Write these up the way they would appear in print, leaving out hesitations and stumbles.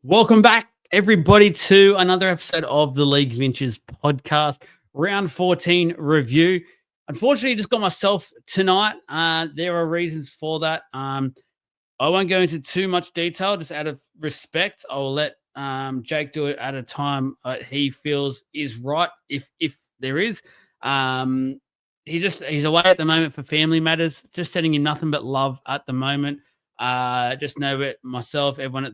Welcome back, everybody, to another episode of the League of Inches podcast, round 14 review. Unfortunately, just got myself tonight. There are reasons for that. I won't go into too much detail, just out of respect. I will let Jake do it at a time he feels is right, if there is. He's away at the moment for family matters, just sending him nothing but love at the moment. Just know that myself, everyone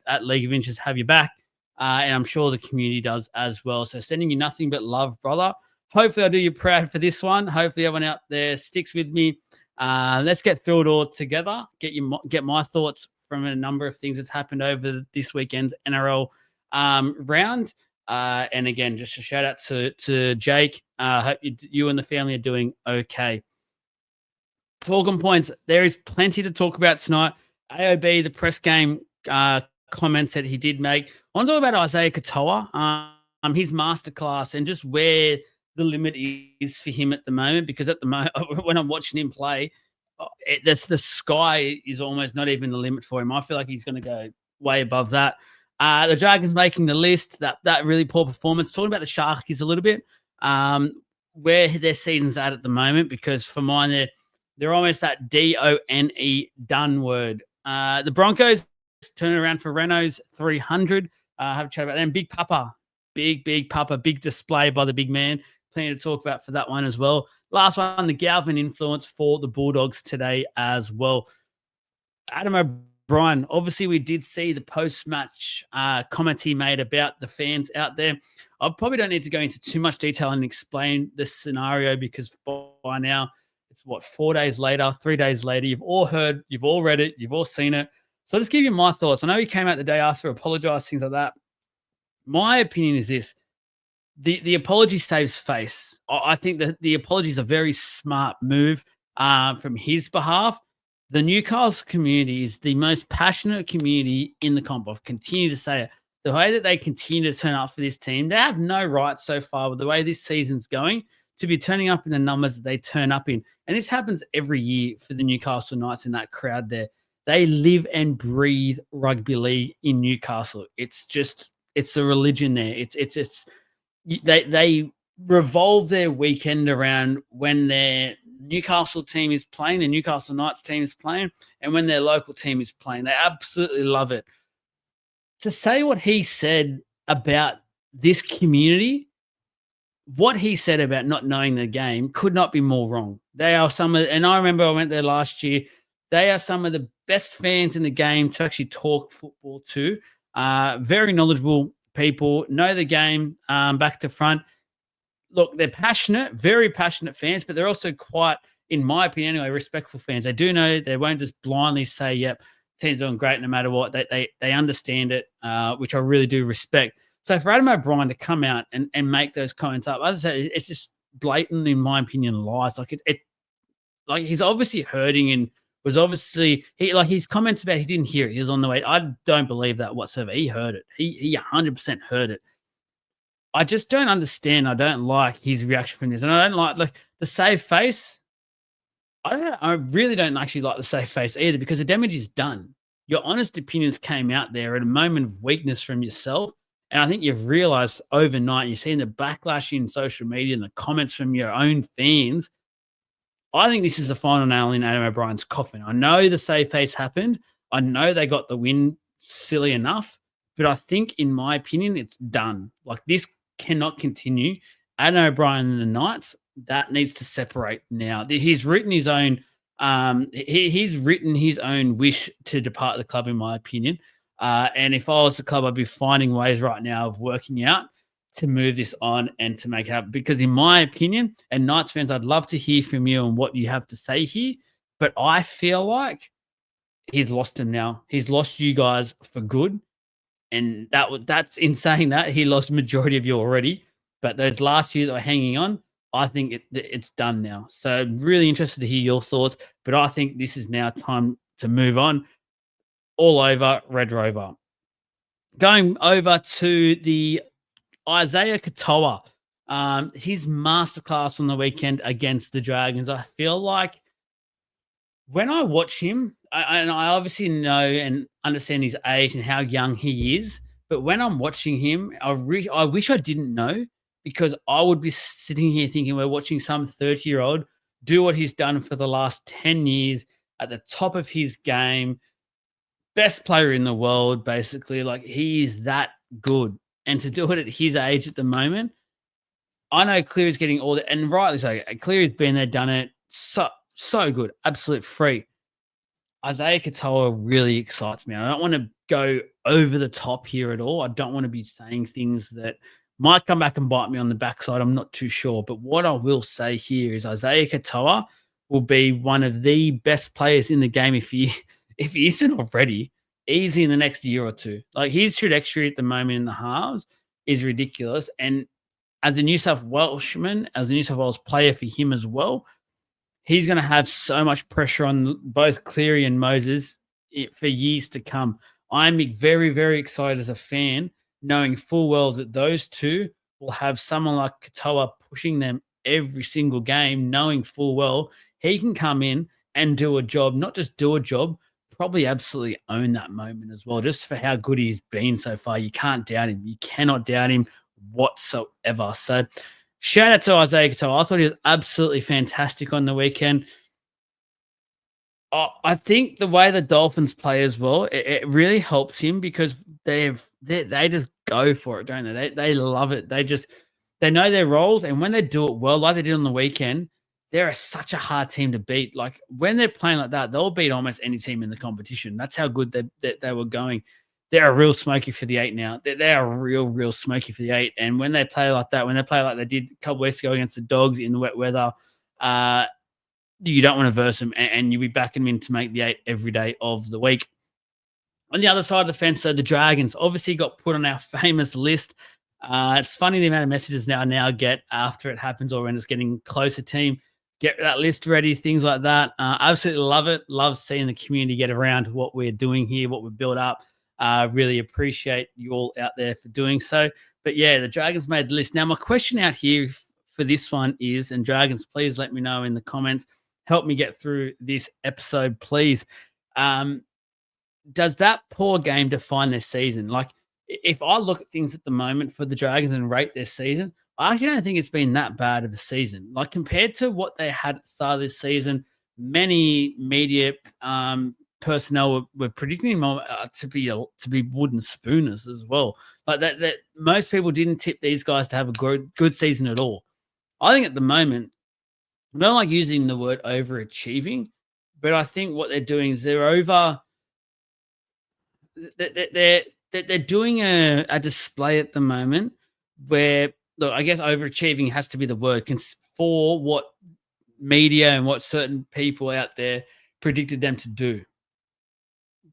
at League of Inches have your back, and I'm sure the community does as well. So sending you nothing but love, brother. Hopefully, I'll do you proud for this one. Hopefully, everyone out there sticks with me. Let's get through it all together. Get my thoughts from a number of things that's happened over this weekend's NRL round. And again, just a shout out to Jake. Hope you and the family are doing okay. Talking points. There is plenty to talk about tonight. AOB, the press game comments that he did make. I want to talk about Isaiah Katoa, his masterclass, and just where the limit is for him at the moment. Because at the moment, when I'm watching him play, the sky is almost not even the limit for him. I feel like he's going to go way above that. The Dragons making the list. That really poor performance. Talking about the Sharkies a little bit, where their season's at the moment. Because for mine, they're almost that DONE done word. The Broncos turn around for Renault's 300. Have a chat about them. Big Papa, big display by the big man. Plenty to talk about for that one as well. Last one, the Galvin influence for the Bulldogs today as well. Adam O'Brien, obviously we did see the post-match comment he made about the fans out there. I probably don't need to go into too much detail and explain the scenario because by now, it's 4 days later, 3 days later. You've all heard, you've all read it, you've all seen it. So I'll just give you my thoughts. I know he came out the day after, apologized, things like that. My opinion is this. The apology saves face. I think that the apology is a very smart move from his behalf. The Newcastle community is the most passionate community in the comp. I've continued to say it. The way that they continue to turn up for this team, they have no right so far with the way this season's going to be turning up in the numbers that they turn up in. And this happens every year for the Newcastle Knights in that crowd there. They live and breathe rugby league in Newcastle. It's a religion there. They revolve their weekend around when their Newcastle team is playing, the Newcastle Knights team is playing, and when their local team is playing. They absolutely love it. To say what he said about this community, what he said about not knowing the game could not be more wrong. They are and I remember I went there last year. They are some of the best fans in the game to actually talk football to. Very knowledgeable people, know the game back to front. Look, they're passionate, very passionate fans, but they're also quite, in my opinion anyway, respectful fans. They do know they won't just blindly say, yep, team's doing great no matter what. They understand it, which I really do respect. So for Adam O'Brien to come out and make those comments up, as I said, it's just blatant, in my opinion, lies. Like like he's obviously hurting and was obviously his comments about he didn't hear it. He was on the way. I don't believe that whatsoever. He heard it. He 100% heard it. I just don't understand. I don't like his reaction from this, and I don't like the save face. I really don't actually like the save face either because the damage is done. Your honest opinions came out there at a moment of weakness from yourself. And I think you've realized overnight, you're seeing the backlash in social media and the comments from your own fans. I think this is the final nail in Adam O'Brien's coffin. I know the save face happened. I know they got the win silly enough. But I think, in my opinion, it's done. Like, this cannot continue. Adam O'Brien and the Knights, that needs to separate now. He's written his own he's written his own wish to depart the club, in my opinion. And if I was the club, I'd be finding ways right now of working out to move this on and to make it happen. Because in my opinion, and Knights fans, I'd love to hear from you on what you have to say here. But I feel like he's lost him now. He's lost you guys for good. And that's in saying that he lost majority of you already. But those last few that were hanging on, I think it's done now. So I'm really interested to hear your thoughts. But I think this is now time to move on. All over Red Rover. Going over to the Isaiah Katoa, his masterclass on the weekend against the Dragons. I feel like when I watch him, and I obviously know and understand his age and how young he is. But when I'm watching him, I wish I didn't know, because I would be sitting here thinking we're watching some 30-year-old do what he's done for the last 10 years at the top of his game, best player in the world, basically. Like, he is that good. And to do it at his age at the moment, I know Cleary's getting all the, and rightly so. Cleary's been there, done it. So good, absolute freak. Isaiah Katoa really excites me. I don't want to go over the top here at all. I don't want to be saying things that might come back and bite me on the backside. I'm not too sure. But what I will say here is Isaiah Katoa will be one of the best players in the game if he isn't already, easy in the next year or two. Like, his trajectory at the moment in the halves is ridiculous. And as a New South Welshman, as a New South Wales player for him as well, he's going to have so much pressure on both Cleary and Moses for years to come. I'm very, very excited as a fan, knowing full well that those two will have someone like Katoa pushing them every single game, knowing full well he can come in and do a job, not just do a job, probably absolutely own that moment as well, just for how good he's been so far. You can't doubt him. You cannot doubt him whatsoever. So shout out to Isaiah Katoa. I thought he was absolutely fantastic on the weekend. I think the way the Dolphins play as well, it really helps him, because they just go for it, don't they? They love it. They know their roles, and when they do it well, like they did on the weekend, they're such a hard team to beat. Like, when they're playing like that, they'll beat almost any team in the competition. That's how good they were going. They're a real smoky for the 8 now. They're a real smoky for the 8. And when they play like that, when they play like they did a couple weeks ago against the Dogs in the wet weather, you don't want to verse them, and you'll be backing them in to make the 8 every day of the week. On the other side of the fence, so the Dragons obviously got put on our famous list. It's funny the amount of messages now get after it happens, or when it's getting closer. Team, get that list ready, things like that. Absolutely love it. Love seeing the community get around what we're doing here, what we've built up. Really appreciate you all out there for doing so. But yeah, the Dragons made the list. Now, my question out here for this one is, and Dragons, please let me know in the comments. Help me get through this episode, please. Does that poor game define their season? Like, if I look at things at the moment for the Dragons and rate their season, I actually don't think it's been that bad of a season. Like, compared to what they had at the start of this season, many media personnel were predicting more to be wooden spooners as well. Like, that most people didn't tip these guys to have a good season at all. I think at the moment, I don't like using the word overachieving, but I think what they're doing is they're doing a display at the moment where, look, I guess overachieving has to be the word for what media and what certain people out there predicted them to do.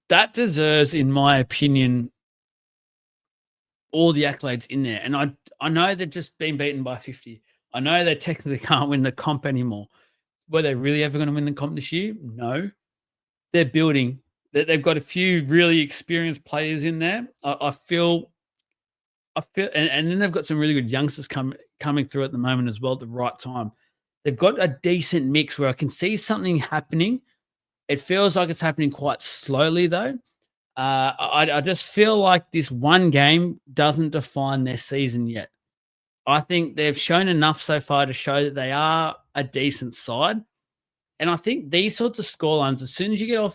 That deserves, in my opinion, all the accolades in there. And I know they've just been beaten by 50. I know they technically can't win the comp anymore. Were they really ever going to win the comp this year? No. They're building. They've got a few really experienced players in there. I feel, and then they've got some really good youngsters coming through at the moment as well at the right time. They've got a decent mix where I can see something happening. It feels like it's happening quite slowly, though. I just feel like this one game doesn't define their season yet. I think they've shown enough so far to show that they are a decent side. And I think these sorts of scorelines, as soon as you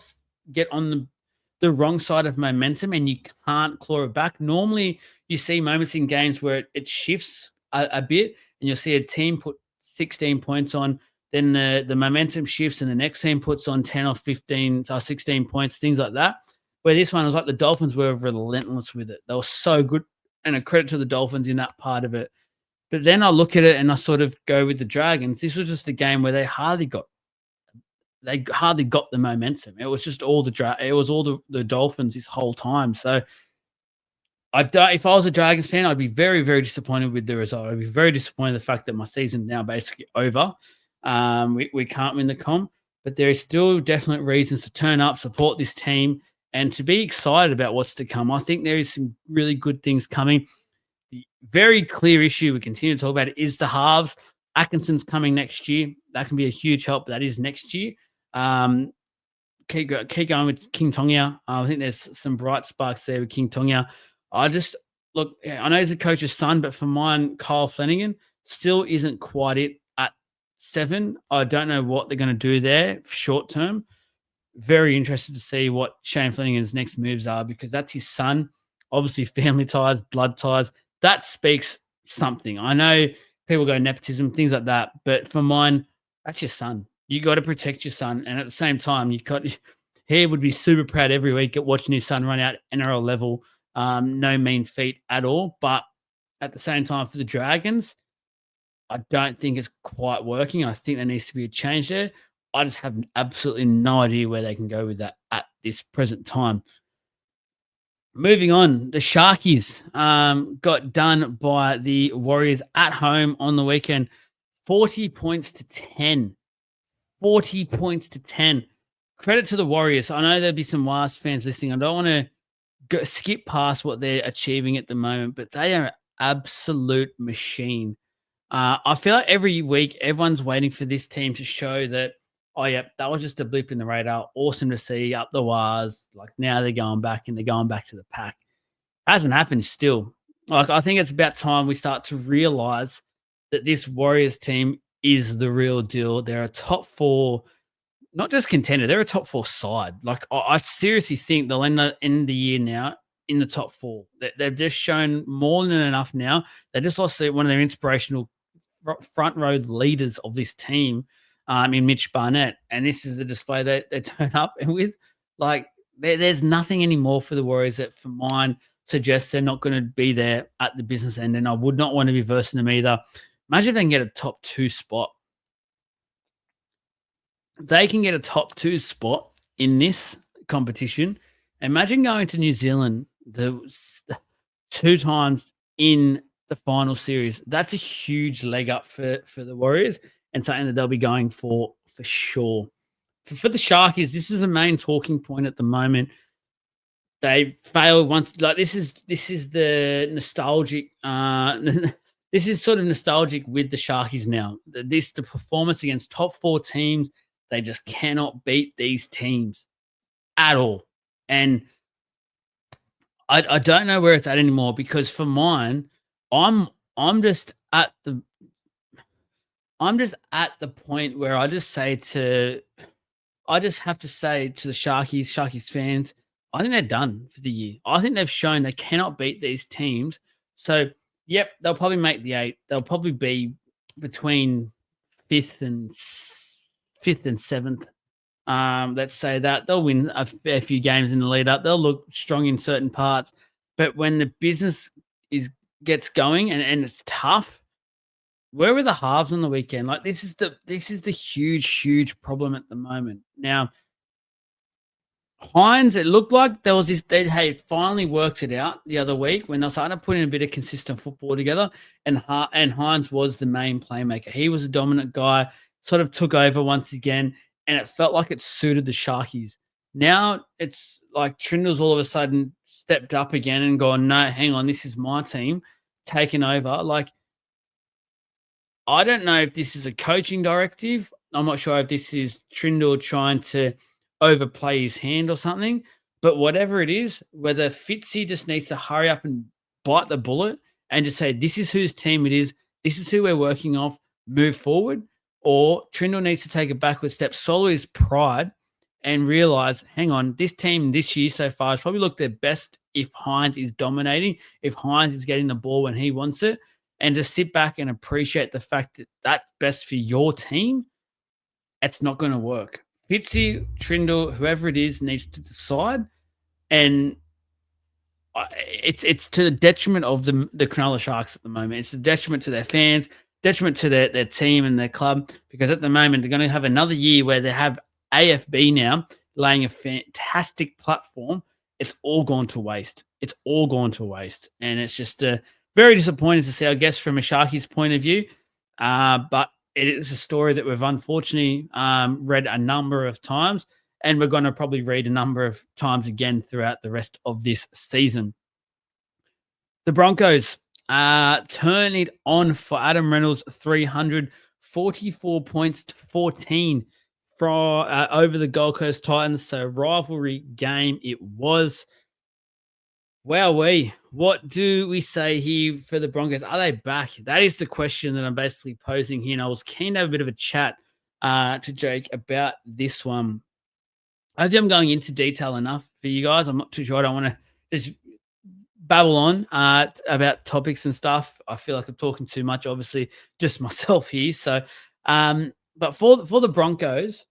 get on the wrong side of momentum and you can't claw it back, normally you see moments in games where it shifts a bit, and you'll see a team put 16 points on, then the momentum shifts and the next team puts on 10 or 15 or 16 points, things like that. Where this one was like the Dolphins were relentless with it. They were so good, and a credit to the Dolphins in that part of it. But then I look at it and I sort of go with the Dragons. This was just a game where they hardly got the momentum. It was just all the Dolphins this whole time. So if I was a Dragons fan, I'd be very, very disappointed with the result. I'd be very disappointed in the fact that my season now basically over. We can't win the comp, but there is still definite reasons to turn up, support this team, and to be excited about what's to come. I think there is some really good things coming. The very clear issue we continue to talk about is the halves. Atkinson's coming next year. That can be a huge help. That is next year. keep going with King Tonga. I think there's some bright sparks there with King Tonga. I just look. I know he's the coach's son, but for mine, Kyle Flanagan still isn't quite it at 7. I don't know what they're going to do there short term. Very interested to see what Shane Flanagan's next moves are because that's his son. Obviously, family ties, blood ties. That speaks something. I know people go nepotism, things like that, but for mine, that's your son. You got to protect your son, and at the same time, he would be super proud every week at watching his son run out NRL level. No mean feat at all, but at the same time, for the Dragons, I don't think it's quite working. I think there needs to be a change there. I just have absolutely no idea where they can go with that at this present time. Moving on, the Sharkies got done by the Warriors at home on the weekend. 40 points to 10. 40 points to 10. Credit to the Warriors. I know there'll be some Wasps fans listening. I don't want to skip past what they're achieving at the moment, but they are an absolute machine. I feel like every week everyone's waiting for this team to show that, oh, yeah, that was just a blip in the radar. Awesome to see up the wires. Like now they're going back and they're going back to the pack. Hasn't happened still. Like I think it's about time we start to realize that this Warriors team is the real deal. They're a top 4, not just contender, they're a top 4 side. Like I seriously think they'll end the year now in the top 4. They've just shown more than enough now. They just lost one of their inspirational front row leaders of this team in Mitch Barnett. And this is the display that they turn up and with. Like, there's nothing anymore for the Warriors that, for mine, suggests they're not going to be there at the business end. And I would not want to be versing them either. Imagine if they can get a top 2 spot. If they can get a top 2 spot in this competition, imagine going to New Zealand the 2 times in the final series. That's a huge leg up for the Warriors and something that they'll be going for sure. For the Sharkies, this is the main talking point at the moment. They failed once. Like this is the nostalgic. This is sort of nostalgic with the Sharkies now. The performance against top 4 teams, they just cannot beat these teams at all. And I don't know where it's at anymore because for mine, I'm just at the point where I just have to say to the Sharkies fans, I think they're done for the year. I think they've shown they cannot beat these teams. So, yep, they'll probably make the 8. They'll probably be between 5th and 7th. Let's say that they'll win a fair few games in the lead up. They'll look strong in certain parts, but when the business gets going and it's tough, where were the halves on the weekend? Like this is the huge problem at the moment. Now, Hines, it looked like there was this. They had finally worked it out the other week when they started putting a bit of consistent football together, and Hines was the main playmaker. He was a dominant guy. Sort of took over once again, and it felt like it suited the Sharkies. Now it's like Trindle's all of a sudden stepped up again and gone, no, hang on, this is my team taking over. Like, I don't know if this is a coaching directive. I'm not sure if this is Trindle trying to overplay his hand or something. But whatever it is, whether Fitzy just needs to hurry up and bite the bullet and just say, this is whose team it is, this is who we're working off, move forward, or Trindle needs to take a backward step, swallow his pride, and realize, hang on, this team this year so far has probably looked their best if Hines is dominating, if Hines is getting the ball when he wants it, and just sit back and appreciate the fact that that's best for your team. It's not going to work. Fitzy, Trindle, whoever it is, needs to decide, and it's to the detriment of the Cronulla Sharks at the moment. It's a detriment to their fans, detriment to their team and their club, because at the moment they're going to have another year where they have AFB now laying a fantastic platform. It's all gone to waste. It's all gone to waste, and it's just very disappointing to see, I guess, from a Sharkies point of view. But it is a story that we've unfortunately read a number of times, and we're going to probably read a number of times again throughout the rest of this season. The Broncos turn it on for Adam Reynolds, 344 points to 14. from over the Gold Coast Titans. So rivalry game it was. Wowee. What do we say here for the Broncos? Are they back? That is the question that I'm basically posing here. And I was keen to have a bit of a chat to Jake about this one. I think I'm going into detail enough for you guys. I'm not too sure. I don't want to just babble on about topics and stuff. I feel like I'm talking too much, obviously, just myself here. So, but for the Broncos,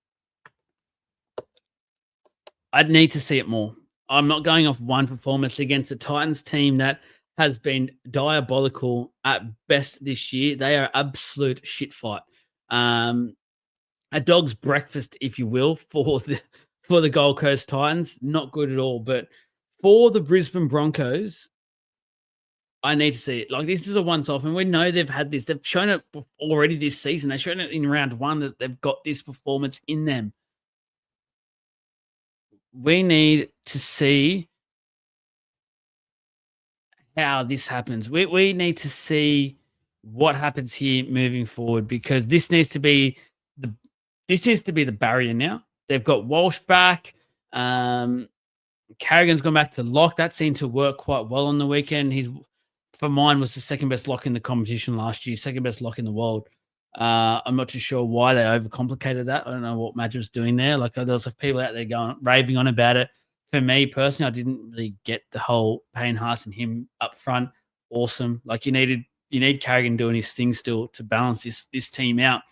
I'd need to see it more. I'm not going off one performance against the Titans team that has been diabolical at best this year. They are absolute shit fight. A dog's breakfast, if you will, for the Gold Coast Titans. Not good at all. But for the Brisbane Broncos, I need to see it. Like, this is a once-off, and we know they've had this. They've shown it already this season. They've shown it in round one that they've got this performance in them. We need to see how this happens. We need to see what happens here moving forward, because this needs to be the barrier now. They've got Walsh back. Carrigan's gone back to lock. That seemed to work quite well on the weekend. He's, for mine, was the second best lock in the competition last year, second best lock in the world. I'm not too sure why they overcomplicated that. I don't know what Madge was doing there. Like, there was people out there going raving on about it. For me personally, I didn't really get the whole Payne Haas and him up front. Awesome. Like, you need Carrigan doing his thing still to balance this team out.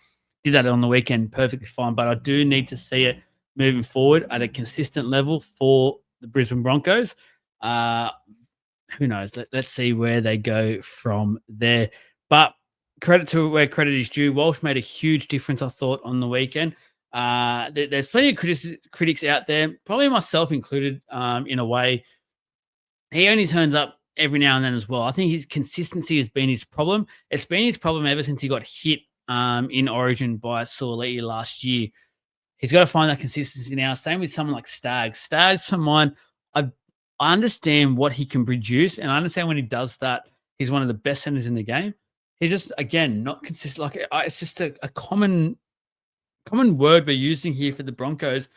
Did that on the weekend perfectly fine, but I do need to see it moving forward at a consistent level for the Brisbane Broncos. Who knows? Let's see where they go from there. But credit to where credit is due. Walsh made a huge difference, I thought, on the weekend. There's plenty of critics out there, probably myself included, in a way. He only turns up every now and then as well. I think his consistency has been his problem. It's been his problem ever since he got hit in Origin by Suoliti last year. He's got to find that consistency now. Same with someone like Staggs. Staggs, for mine, I understand what he can produce, and I understand when he does that, he's one of the best centers in the game. He's just, again, not consistent. Like, it's just a common word we're using here for the Broncos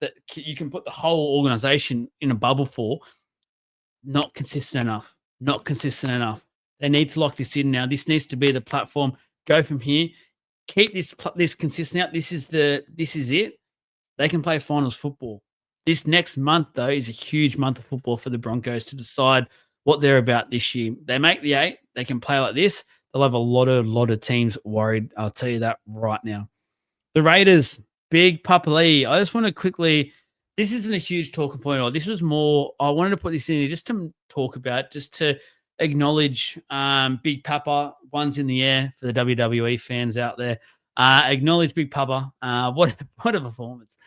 that you can put the whole organization in a bubble for. Not consistent enough. Not consistent enough. They need to lock this in now. This needs to be the platform. Go from here. Keep this consistent out. This is it. They can play finals football. This next month, though, is a huge month of football for the Broncos to decide what they're about this year. They make the 8. They can play like this. They'll have a lot of teams worried. I'll tell you that right now. The Raiders, Big Papa Lee. I just want to quickly, this isn't a huge talking point, or this was more, I wanted to put this in here just to talk about, just to acknowledge Big Papa. One's in the air for the WWE fans out there. Acknowledge Big Papa. What a performance.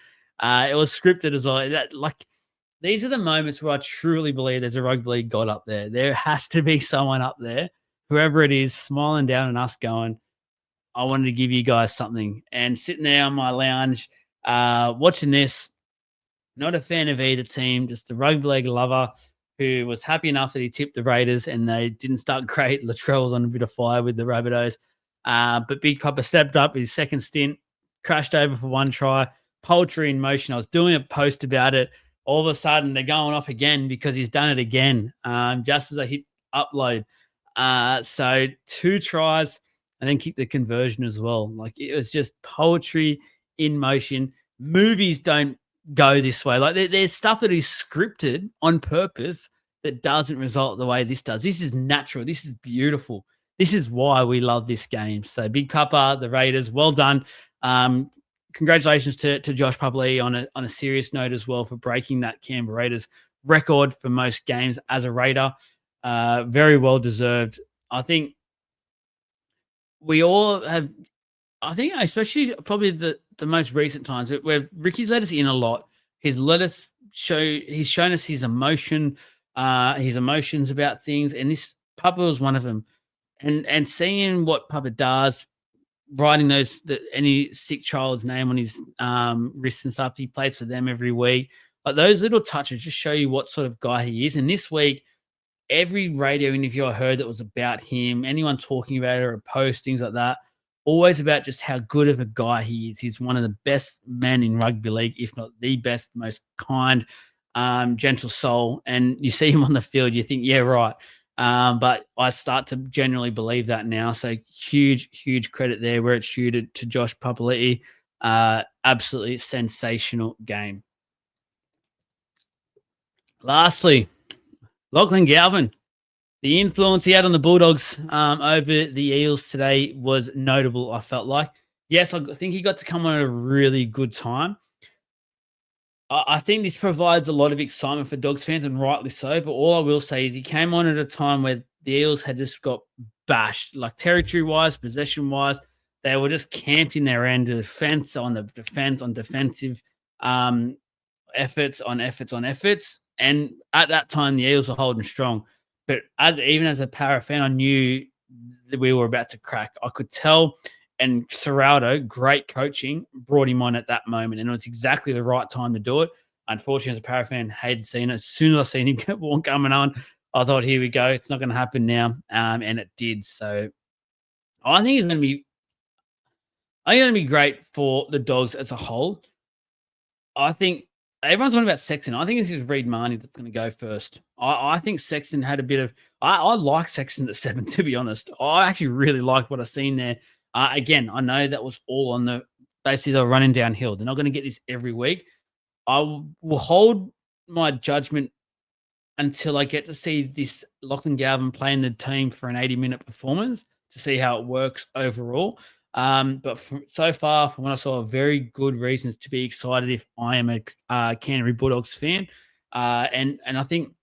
It was scripted as well. These are the moments where I truly believe there's a rugby league god up there. There has to be someone up there, whoever it is, smiling down on us going, I wanted to give you guys something. And sitting there on my lounge, watching this, not a fan of either team, just a rugby league lover who was happy enough that he tipped the Raiders and they didn't start great. Latrell was on a bit of fire with the Rabbitohs. But Big Papa stepped up his second stint, crashed over for one try, poultry in motion. I was doing a post about it. All of a sudden, they're going off again because he's done it again, just as I hit upload. So 2 tries and then kicked the conversion as well. Like, it was just poetry in motion. Movies don't go this way. Like, there's stuff that is scripted on purpose that doesn't result the way this does. This is natural. This is beautiful. This is why we love this game. So Big Papa, the Raiders, well done. Congratulations to Josh Papali'i on a serious note as well for breaking that Canberra Raiders record for most games as a Raider. Very well deserved. I think we all have, especially probably the most recent times where Ricky's let us in a lot. He's shown us his emotions about things, and this Papa was one of them. And seeing what Papa does, writing any sick child's name on his wrists and stuff, he plays for them every week. Like, those little touches just show you what sort of guy he is. And this week, every radio interview I heard that was about him, anyone talking about it or a post, things like that, always about just how good of a guy he is. He's one of the best men in rugby league, if not the best, most kind, gentle soul. And you see him on the field, you think, yeah, right. But I start to generally believe that now. So huge credit there where it's due to Josh Papali'i. Absolutely sensational game. Lastly, Lachlan Galvin. The influence he had on the Bulldogs over the Eels today was notable, I felt like. Yes, I think he got to come on at a really good time. I think this provides a lot of excitement for Dogs fans, and rightly so. But all I will say is he came on at a time where the Eels had just got bashed, like territory-wise, possession-wise. They were just camped in their end, defense on defensive efforts on efforts. And at that time, the Eels were holding strong. But even as a Para fan, I knew that we were about to crack. I could tell. And Serraldo, great coaching, brought him on at that moment. And it was exactly the right time to do it. Unfortunately, as a Para fan, hated seeing it. As soon as I seen him get one coming on, I thought, here we go. It's not going to happen now. And it did. So I think it's going to be great for the Dogs as a whole. I think everyone's talking about Sexton. I think this is Reid Marnie that's going to go first. I think Sexton had a bit of I like Sexton at 7, to be honest. I actually really like what I've seen there. Again, I know that was all on basically they're running downhill. They're not going to get this every week. I will hold my judgment until I get to see this Lachlan Galvin play in the team for an 80-minute performance to see how it works overall. But so far, from what I saw, very good reasons to be excited if I am a Canterbury Bulldogs fan. And I think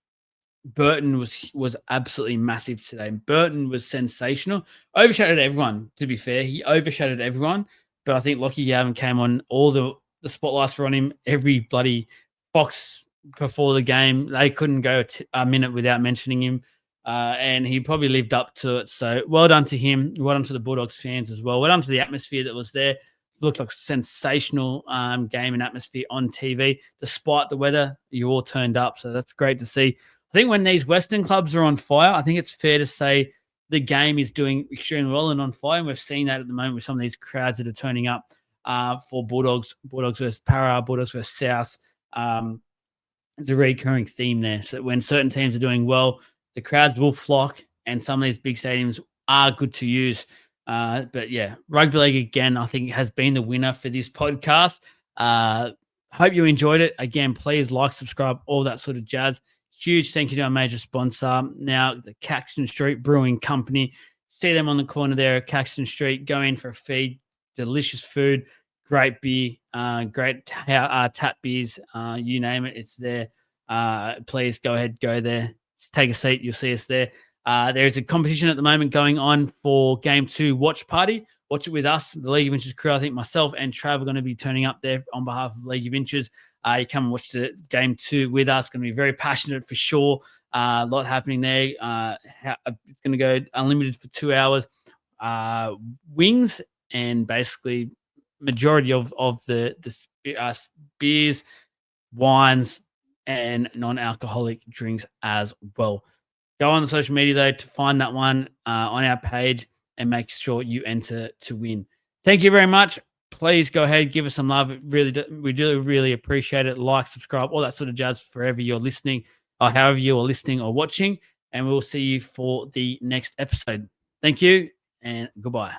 Burton was absolutely massive today. Burton was sensational. Overshadowed everyone, to be fair. He overshadowed everyone. But I think Lachie Galvin came on. All the spotlights were on him. Every bloody box before the game, they couldn't go a minute without mentioning him. And he probably lived up to it. So well done to him. Well done to the Bulldogs fans as well. Well done to the atmosphere that was there. It looked like a sensational game and atmosphere on TV. Despite the weather, you all turned up. So that's great to see. I think when these Western clubs are on fire, I think it's fair to say the game is doing extremely well and on fire. And we've seen that at the moment with some of these crowds that are turning up for Bulldogs versus Para, Bulldogs versus South. There's a recurring theme there. So when certain teams are doing well, the crowds will flock, and some of these big stadiums are good to use. But yeah, rugby league again, I think has been the winner for this podcast. Hope you enjoyed it. Again, please like, subscribe, all that sort of jazz. Huge thank you to our major sponsor, now the Caxton Street Brewing Company. See them on the corner there at Caxton Street. Go in for a feed. Delicious food, great beer, great tap beers. You name it, it's there. Please go ahead, go there. Take a seat. You'll see us there. There's a competition at the moment going on for Game 2 watch party. Watch it with us, the League of Inches crew. I think myself and Trav are going to be turning up there on behalf of League of Inches. You come and watch the Game 2 with us. Going to be very passionate for sure. A lot happening there. It's going to go unlimited for 2 hours. Wings and basically majority of the beers, wines, and non-alcoholic drinks as well. Go on the social media, though, to find that one on our page and make sure you enter to win. Thank you very much. Please go ahead, give us some love. We do really appreciate it. Like, subscribe, all that sort of jazz wherever you're listening or however you are listening or watching. And we'll see you for the next episode. Thank you and goodbye.